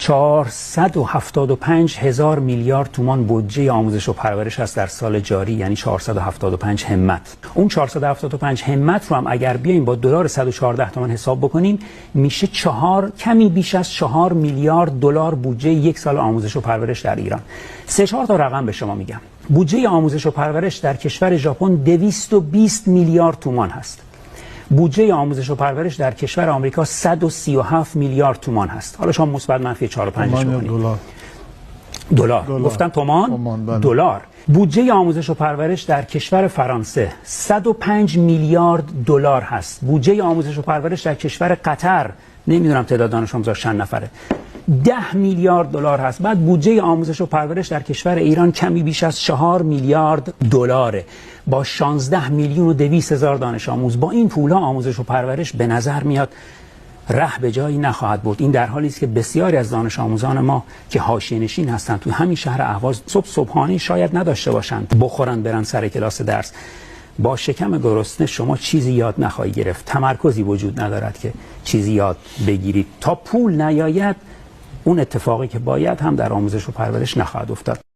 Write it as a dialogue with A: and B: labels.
A: 475 هزار میلیارد تومان بودجه آموزش و پرورش هست در سال جاری، یعنی 475 همت. اون 475 همت رو هم اگر بیایم با دلار 114 تومان حساب بکنیم میشه کمی بیش از 4 میلیارد دلار بودجه یک سال آموزش و پرورش در ایران. 3-4 تا رقم به شما میگم. بودجه آموزش و پرورش در کشور ژاپن 220 میلیارد تومان هست. بودجه آموزش و پرورش در کشور آمریکا 137 میلیارد تومان هست. حالا شما مثبت منفی 4 و 5 بکنید. دلار. گفتم تومان؟ دلار. بودجه آموزش و پرورش در کشور فرانسه 105 میلیارد دلار هست. بودجه آموزش و پرورش در کشور قطر، نمیدونم تعداد دانش آموزاش چند نفره، 10 میلیارد دلار هست. بعد بودجه آموزش و پرورش در کشور ایران کمی بیش از 4 میلیارد دلاره با 16 میلیون و 200 هزار دانش آموز. با این پولها آموزش و پرورش به نظر میاد ره به جایی نخواهد برد. این در حالی است که بسیاری از دانش آموزان ما که حاشیه‌نشین هستند تو همین شهر اهواز صبحانه شاید نداشته باشند بخورن برن سر کلاس درس. با شکم گرسنه شما چیزی یاد نخواهی گرفت. تمرکزی وجود ندارد که چیزی یاد بگیرید. تا پول نیاید اون اتفاقی که باید هم در آموزش و پرورش نخواهد افتاد.